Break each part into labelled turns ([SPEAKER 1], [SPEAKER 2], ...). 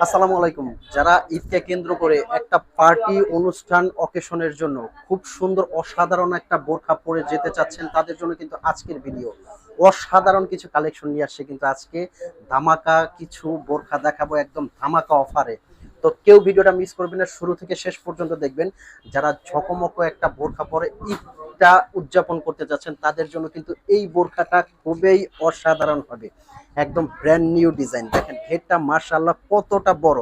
[SPEAKER 1] আসসালামু আলাইকুম। যারা ঈদকে কেন্দ্র করে একটা পার্টি অনুষ্ঠান অকেশনের জন্য খুব সুন্দর অসাধারণ একটা বোরখা পরে যেতে চাচ্ছেন তাদের জন্য কিন্তু আজকের ভিডিও। অসাধারণ কিছু কালেকশন নিয়ে আসছে কিন্তু আজকে ধামাকা কিছু বোরখা দেখাবো একদম ধামাকা অফারে। তো কেউ ভিডিওটা মিস করবেন না, শুরু থেকে শেষ পর্যন্ত দেখবেন। যারা ঝকমকো একটা বোরখা পরে ঈদটা উদযাপন করতে যাচ্ছেন তাদের জন্য কিন্তু এই বোরখাটা খুবই অসাধারণ হবে। একদম ব্র্যান্ড নিউ ডিজাইন, দেখেন ঘেরটা মাশাআল্লাহ কতটা বড়।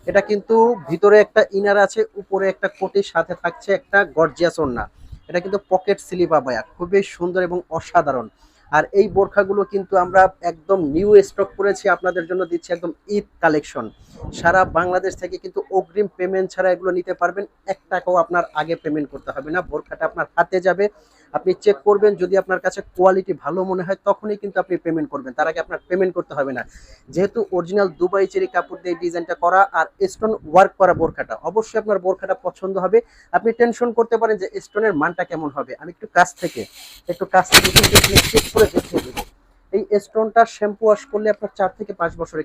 [SPEAKER 1] এটা কিন্তু ভিতরে একটা ইনার আছে, উপরে একটা কোটির সাথে থাকছে একটা গর্জিয়াস ওড়না। এটা কিন্তু পকেট স্লিপ আবায়া, খুবই সুন্দর এবং অসাধারণ। আর এই বোরখাগুলো কিন্তু আমরা একদম নিউ স্টক করেছি, আপনাদের জন্য দিচ্ছি একদম ঈদ কালেকশন। সারা বাংলাদেশ থেকে কিন্তু অগ্রিম পেমেন্ট ছাড়া এগুলো নিতে পারবেন। 1 টাকাও আপনার আগে পেমেন্ট করতে হবে না, বোরখাটা আপনার হাতে যাবে, আপনি চেক করবেন, যদি আপনার কাছে কোয়ালিটি ভালো মনে হয় তখনই কিন্তু আপনি পেমেন্ট করবেন, তার আগে আপনার পেমেন্ট করতে হবে না। যেহেতু অরিজিনাল দুবাই চেরি কাপড় দিয়ে ডিজাইনটা করা আর স্টোন ওয়ার্ক করা বোরখাটা, অবশ্যই আপনার বোরখাটা পছন্দ হবে। আপনি টেনশন করতে পারেন যে স্টোনের মানটা কেমন হবে, আমি একটু কাছ থেকে কিন্তু চেক করে দেখিয়ে দেবো। এই স্টোনটা শ্যাম্পু ওয়াশ করলে আপনার 4 থেকে 5 বছরে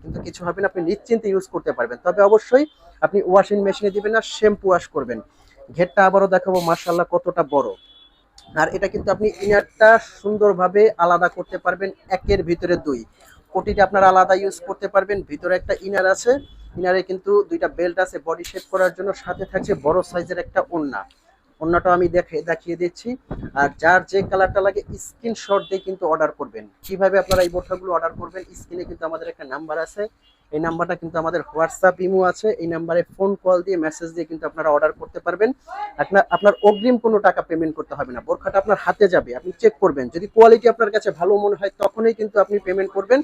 [SPEAKER 1] কিন্তু কিছু হবে না, আপনি নিশ্চিন্তে ইউজ করতে পারবেন। তবে অবশ্যই আপনি ওয়াশিং মেশিনে দিবেন না, শ্যাম্পু ওয়াশ করবেন। ঘেরটা আবারও দেখাবো মাশাআল্লাহ কতটা বড়। আর এটা কিন্তু আপনি ইনারটা সুন্দরভাবে আলাদা করতে পারবেন, একের ভিতরে দুই। কোটিটা আপনারা আলাদা ইউজ করতে পারবেন, ভিতরে একটা ইনার আছে, ইনারে কিন্তু দুইটা বেল্ট আছে বডি শেপ করার জন্য, সাথে থাকছে বড় সাইজের একটা ওড়না। ওড়নাটা আমি দেখিয়ে দিচ্ছি। আর যার যে কালারটা লাগে স্ক্রিনশট দিয়ে কিন্তু অর্ডার করবেন। কিভাবে আপনারা এই বোরখাগুলো অর্ডার করবেন, স্ক্রিনে কিন্তু আমাদের একটা নাম্বার আছে, এই নাম্বারটা কিন্তু আমাদের হোয়াটসঅ্যাপ ইমো আছে, এই নাম্বারে ফোন কল দিয়ে মেসেজ দিয়ে কিন্তু আপনারা অর্ডার করতে পারবেন। আপনার অগ্রিম কোনো টাকা পেমেন্ট করতে হবে না, বোরখাটা আপনার হাতে যাবে, আপনি চেক করবেন, যদি কোয়ালিটি আপনার কাছে ভালো মনে হয় তখনই কিন্তু আপনি পেমেন্ট করবেন।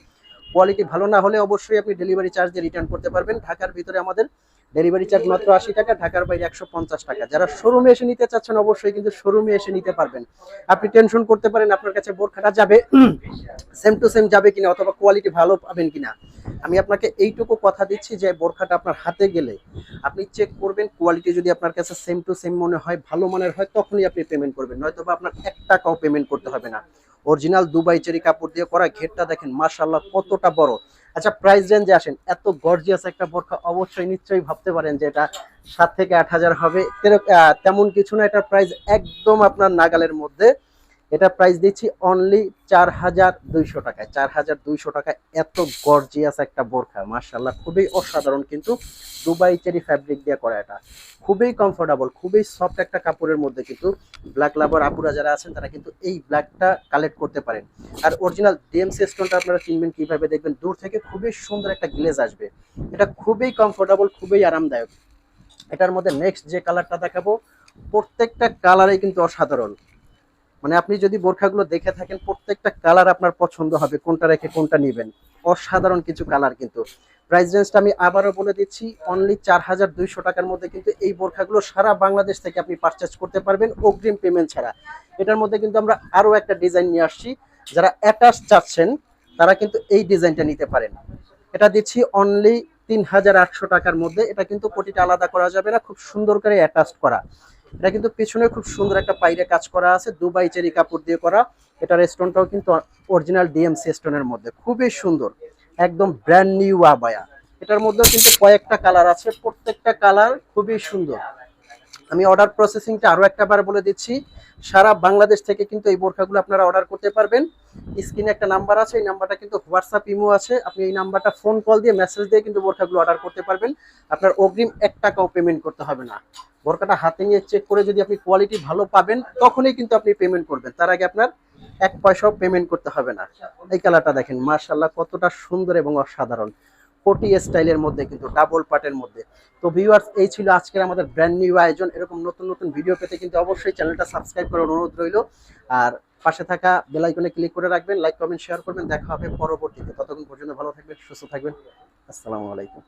[SPEAKER 1] কোয়ালিটি ভালো না হলে অবশ্যই আপনি ডেলিভারি চার্জ দিয়ে রিটার্ন করতে পারবেন। ঢাকার ভিতরে আমাদের ডেলিভারি চার্জ মাত্র 80 টাকা, ঢাকার বাইরে 150 টাকা। যারা শোরুমে এসে নিতে চাচ্ছেন অবশ্যই কিন্তু শোরুমে এসে নিতে পারবেন। আপনি টেনশন করতে পারেন আপনার কাছে বোরখাটা যাবে সেম টু সেম যাবে কিনা, অথবা কোয়ালিটি ভালো পাবেন কিনা। আমি আপনাকে এইটুকু কথা দিচ্ছি যে বোরখাটা আপনার হাতে গেলে আপনি চেক করবেন, কোয়ালিটি যদি আপনার কাছে সেম টু সেম মনে হয়, ভালো মানের হয়, তখনই আপনি পেমেন্ট করবেন, নয়তো বা আপনার 1 টাকাও পেমেন্ট করতে হবে না। অরিজিনাল দুবাই চেরি কাপড় দিয়ে করা, ঘেরটা দেখেন মাশাআল্লাহ কতটা বড়। আচ্ছা, প্রাইস রেঞ্জে আসেন। এত গর্জিয়াস একটা বোরখা অবশ্যই নিশ্চয়ই ভাবতে পারেন যে এটা 7 থেকে 8 হাজার হবে, তেমন কিছু না, এটার প্রাইস একদম আপনার নাগালের মধ্যে। এটা প্রাইস দিচ্ছি অনলি 4200 টাকায়। 4200 টাকায় এত গর্জিয়াস একটা বোরখা, মাশাআল্লাহ খুবই অসাধারণ। কিন্তু দুবাই চেরি ফ্যাব্রিক দিয়ে করা, এটা খুবই কমফোর্টেবল, খুবই সফট একটা কাপড়ের মধ্যে। কিন্তু ব্ল্যাক লাভার আপুরা যারা আছেন তারা কিন্তু এই ব্ল্যাকটা কালেক্ট করতে পারেন। আর অরিজিনাল ডিএমসি স্টোনটা আপনারা চিনবেন কিভাবে, দেখবেন দূর থেকে খুবই সুন্দর একটা গ্লেজ আসবে। এটা খুবই কমফোর্টেবল, খুবই আরামদায়ক। এটার মধ্যে নেক্সট যে কালারটা দেখাবো, প্রত্যেকটা কালারেই কিন্তু অসাধারণ। মানে আপনি যদি বোরখাগুলো দেখে থাকেন প্রত্যেকটা কালার আপনার পছন্দ হবে, কোনটা রেখে কোনটা নেবেন। অসাধারণ কিছু কালার কিন্তু। প্রাইস রেঞ্জটা আমি আবারও বলে দিচ্ছি, অনলি 4200 টাকার মধ্যে কিন্তু এই বোরখাগুলো সারা বাংলাদেশ থেকে আপনি পারচেজ করতে পারবেন অগ্রিম পেমেন্ট ছাড়া। এটার মধ্যে কিন্তু আমরা আরো একটা ডিজাইন নিয়ে আসছি, যারা অ্যাটাচ চাচ্ছেন তারা কিন্তু এই ডিজাইনটা নিতে পারেন। এটা দিচ্ছি অনলি 3800 টাকার মধ্যে। এটা কিন্তু কোটিটা আলাদা করা যাবে না, খুব সুন্দর করে অ্যাটাচ করা। এটা কিন্তু পিছনে খুব সুন্দর একটা পাইরে কাজ করা আছে, দুবাই চেরি কাপড় দিয়ে করা। এটার স্টোনটাও কিন্তু অরিজিনাল ডিএমসি স্টোনের মধ্যে, খুবই সুন্দর, একদম ব্র্যান্ড নিউ আবায়া। এটার মধ্যেও কিন্তু কয়েকটা কালার আছে, প্রত্যেকটা কালার খুবই সুন্দর। আমি অর্ডার প্রসেসিংটা আরো একটা বার বলে দিচ্ছি, সারা বাংলাদেশ থেকে কিন্তু এই বোরখাগুলো আপনারা অর্ডার করতে পারবেন। স্ক্রিনে একটা নাম্বার আছে, এই নাম্বারটা কিন্তু হোয়াটসঅ্যাপ ইমো আছে, আপনি এই নাম্বারটা ফোন কল দিয়ে মেসেজ দিয়ে কিন্তু বোরখাগুলো অর্ডার করতে পারবেন। আপনার অগ্রিম 1 টাকাও পেমেন্ট করতে হবে না। বোরখাটা হাতে নিয়ে চেক করে যদি আপনি কোয়ালিটি ভালো পাবেন তখনই কিন্তু আপনি পেমেন্ট করবেন, তার আগে আপনার 1 পয়সাও পেমেন্ট করতে হবে না। এই কালারটা দেখেন মাশাআল্লাহ কতটা সুন্দর এবং অসাধারণ, কোটি স্টাইলের মধ্যে কিন্তু ডাবল পার্টের মধ্যে। তো ভিউয়ার্স, এই ছিল আজকের আমাদের ব্র্যান্ড নিউ আয়োজন। এরকম নতুন নতুন ভিডিও পেতে কিন্তু অবশ্যই চ্যানেলটা সাবস্ক্রাইব করার অনুরোধ রইল। আর পাশে থাকা বেল আইকনে ক্লিক করে রাখবেন, লাইক কমেন্ট শেয়ার করবেন। দেখা হবে পরবর্তীতে, ততক্ষণ পর্যন্ত ভালো থাকবেন, সুস্থ থাকবেন। আসসালামু আলাইকুম।